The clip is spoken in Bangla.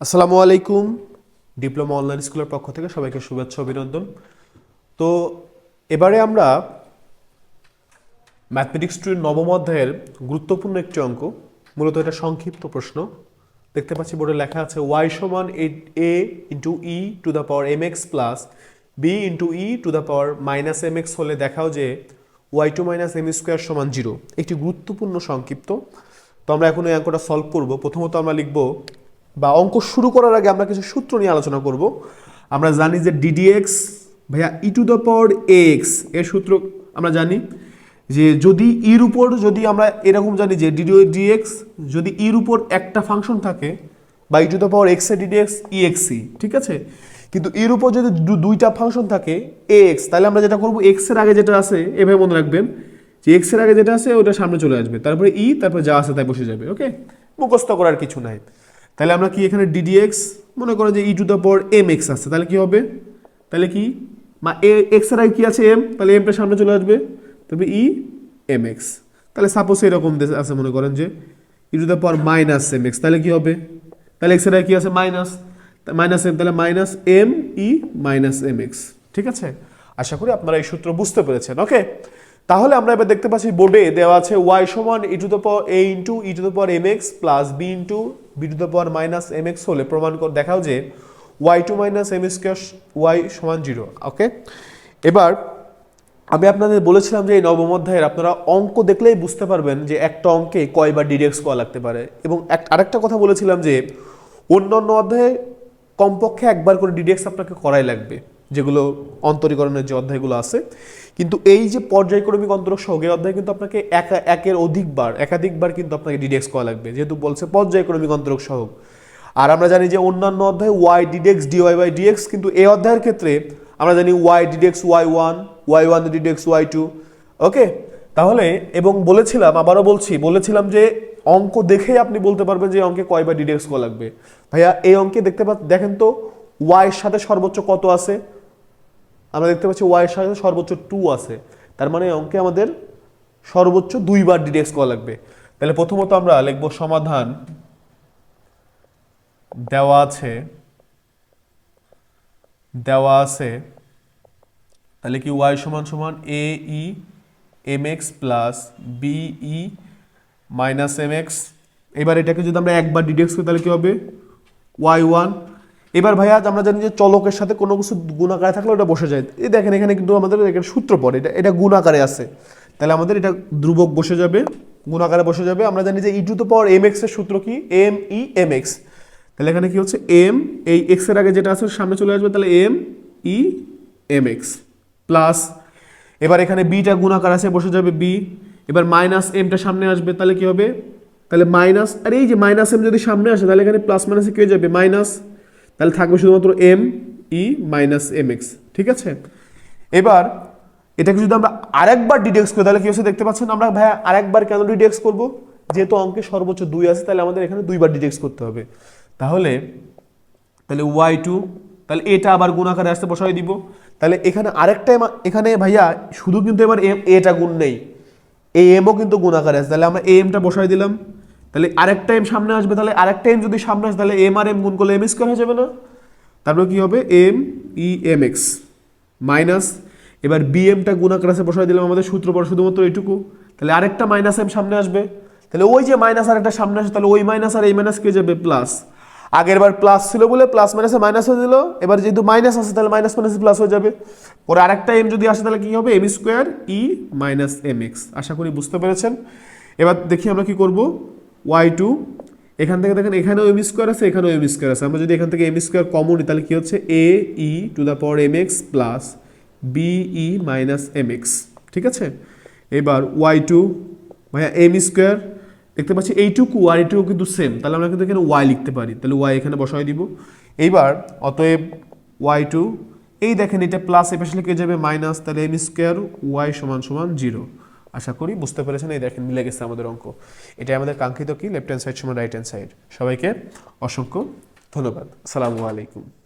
আসসালামু আলাইকুম। ডিপ্লোমা অনলাইন স্কুলের পক্ষ থেকে সবাইকে শুভেচ্ছা অভিনন্দন। তো এবারে আমরা ম্যাথমেটিক্স 2 নবম অধ্যায়ের গুরুত্বপূর্ণ একটি অঙ্ক, মূলত এটা সংক্ষিপ্ত প্রশ্ন। দেখতে পাচ্ছি বোর্ডে লেখা আছে y সমান a into e to the power m x plus b into e to the power minus m x হলে দেখাও যে y2 মাইনাস এম স্কোয়ার সমান 0। একটি গুরুত্বপূর্ণ সংক্ষিপ্ত। তো আমরা এখন এই অঙ্কটা সলভ করব। প্রথমত আমরা লিখব, বা অঙ্ক শুরু করার আগে আমরা কিছু সূত্র নিয়ে আলোচনা করব। আমরা জানি যে ডিডিএক্স ভাইয়া ই টু দ্য পাওয়ার এক্স এর সূত্র আমরা জানি যে যদি ইর উপর যদি আমরা এরকম জানি যে ডিএক্স যদি ইর উপর একটা ফাংশন থাকে বা ই টু দ্য পাওয়ার এক্স এর ডিডিএক্স ই এক্সি, ঠিক আছে। কিন্তু এর উপর যদি দুইটা ফাংশন থাকে এ এক্স, তাহলে আমরা যেটা করবো এক্স এর আগে যেটা আছে এভাবে মনে রাখবেন যে এক্স এর আগে যেটা আছে ওটা সামনে চলে আসবে, তারপরে ই, তারপরে যা আছে তাই বসে যাবে। ওকে, মুখস্থ করার কিছু নাই। তাহলে আমরা কি এখানে ডিডিএক্স মনে করো যে e to the power m x আছে, তাহলে কি হবে, তাহলে কি এক্স এর আগে কি আছে এম, তাহলে এমটা সামনে চলে আসবে, তবে ই এম এক্স। তাহলে সাপোজ এরকম আছে, মনে করেন যে e to the power minus m x, তাহলে কি হবে, তাহলে এক্স এর আগে কি আছে মাইনাস মাইনাস এম, তাহলে minus m e minus m x. ঠিক আছে, আশা করি আপনারা এই সূত্র বুঝতে পেরেছেন। ওকে, তাহলে আমরা এবার দেখতে পাচ্ছি বোর্ডে দেওয়া আছে ওয়াই সমান e to the power a into e to the power m x plus b into b to the power minus m x হলে প্রমাণ করে দেখাও যে y2 minus M square y সমান 0। ওকে, এবার আমি আপনাদের বলেছিলাম যে এই নবম অধ্যায়ের আপনারা অঙ্ক দেখলেই বুঝতে পারবেন যে একটা অঙ্কে কয়বার ডিডেক্স করা লাগতে পারে, এবং আরেকটা কথা বলেছিলাম যে অন্যান্য অধ্যায়ে কমপক্ষে একবার করে ডিডেক্স আপনাকে করাই লাগবে, যেগুলো অন্তরীকরণের যে অধ্যায়গুলো আছে। কিন্তু এই যে পর্যায়ক্রমিক অন্তরক সহগ এই অধ্যায়ে কিন্তু আপনাকে একাধিকবার কিন্তু আপনাকে ডিডেক্স করা লাগবে, যেহেতু বলছে পর্যায়ক্রমিক অন্তরক সহগ। আর আমরা জানি যে অন্যান্য অধ্যায়ে ওয়াই ডিডেক্স ডিওয়াই বাই ডিএক্স, কিন্তু এই অধ্যায়ের ক্ষেত্রে আমরা জানি ওয়াই ডিডেক্স ওয়াই ওয়ান ডিডেক্স ওয়াই2। ওকে, তাহলে এবং আবারও বলেছিলাম যে অঙ্ক দেখেই আপনি বলতে পারবেন যে অঙ্কে কয়বার ডিডেক্স করা লাগবে। ভাইয়া এই অঙ্কে দেখেন তো ওয়াই এর সাথে সর্বোচ্চ কত আছে, আমরা দেখতে পাচ্ছি ওয়াই এর সাথে সর্বোচ্চ 2 আছে, তার মানে এই অঙ্কে আমাদের সর্বোচ্চ 2বার ডিডেক্স করা লাগবে। তাহলে প্রথমত আমরা লিখব সমাধান দেওয়া আছে, তাহলে কি ওয়াই সমান সমান a e m x plus b e minus m x. এবার এটাকে যদি আমরা একবার ডিডেক্স করি তাহলে কি হবে y1। এবার ভাইয়া আমরা জানি যে চলকের সাথে কোনো কিছু গুণাকারে থাকলে ওটা বসে যায়। এই দেখেন এখানে কিন্তু আমাদের এখানে সূত্র পড়ে, এটা গুণাকারে আছে, তাহলে আমাদের এটা ধ্রুবক বসে যাবে, গুণাকারে বসে যাবে। আমরা জানি যে e to the power m x এর সূত্র কি এম ই এম এক্স, তাহলে এখানে কি হচ্ছে এম, এই এক্স এর আগে যেটা আছে সামনে চলে আসবে, তাহলে m e m x plus, এবার এখানে বিটা গুণাকার আছে বসে যাবে বি, এবার মাইনাস এমটা সামনে আসবে, তাহলে কি হবে, তাহলে মাইনাস, আর এই যে মাইনাস এম যদি সামনে আসে তাহলে এখানে প্লাস মাইনাসে কি হয়ে যাবে মাইনাস, তাহলে থাকবে শুধুমাত্র m e minus m x. ঠিক আছে, এবার এটাকে যদি আমরা আরেকবার ডিডেক্স করি তাহলে কি হচ্ছে দেখতে পাচ্ছেন। আমরা ভাইয়া আরেকবার কেন ডিডেক্স করব, যেহেতু অঙ্কে সর্বোচ্চ 2 আছে, তাহলে আমাদের এখানে 2বার ডিডেক্স করতে হবে। তাহলে y2, তাহলে এটা আবার গুণাকারে আসতে বসাই দিব। তাহলে এখানে আরেকটা এখানে ভাইয়া শুধু কিন্তু এবার এটা গুণ নেই, এই এমও কিন্তু গুণাকারে আছে, তাহলে আমরা এমটা বসাই দিলাম, তাহলে আরেকটা এম সামনে আসবে, তাহলে আরেকটা এম যদি সামনে আসে তাহলে এম আর এম গুণ করলে এম স্কোয়ার হয়ে যাবে না। তারপরে কি হবে m e m x minus, এবার বি এমটা গুণাকার আছে বসাই দিলাম, আমাদের সূত্র পড়া শুধুমাত্র এইটুকু, তাহলে আরেকটা মাইনাস এম সামনে আসবে, তাহলে ওই যে মাইনাস আর একটা সামনে আসে, তাহলে ওই মাইনাস আর এই মাইনাস কে যাবে প্লাস, আগের বার প্লাস ছিল বলে প্লাস মাইনাসে মাইনাস হয়ে দিল, এবার যেহেতু মাইনাস আছে তাহলে মাইনাস মাইনাস প্লাস হয়ে যাবে। পরে আরেকটা এম যদি আসে তাহলে কি হবে এম স্কোয়ার ই মাইনাস এম এক্স। আশা করি বুঝতে পেরেছেন। এবার দেখি আমরা কি করব, y2 এখান থেকে দেখেন এখানেও এম স্কোয়ার আছে এখানেও এম স্কোয়ার আছে, আমরা যদি এখান থেকে এম স্কোয়ার কমন নিই তাহলে কি হচ্ছে a e to the power m x plus b e minus m x. ঠিক আছে, এবার y2 ভাইয়া এম স্কোয়ার দেখতে পাচ্ছি এইটুকু আর এইটুকু কিন্তু সেম, তাহলে আমরা কিন্তু এখানে ওয়াই লিখতে পারি, তাহলে ওয়াই এখানে বসাই দিব। এইবার অতএব y2 এই দেখেন এটা প্লাস এ পাশে লিখে যাবে মাইনাস, তাহলে এম স্কোয়ার ওয়াই সমান সমান 0। আশা করি বুঝতে পেরেছেন। এই দেখেন মিলে গেছে আমাদের অঙ্ক, এটাই আমাদের কাঙ্ক্ষিত কি লেফট হ্যান্ড সাইড সমান রাইট হ্যান্ড সাইড। সবাইকে অসংখ্য ধন্যবাদ। আসসালামু আলাইকুম।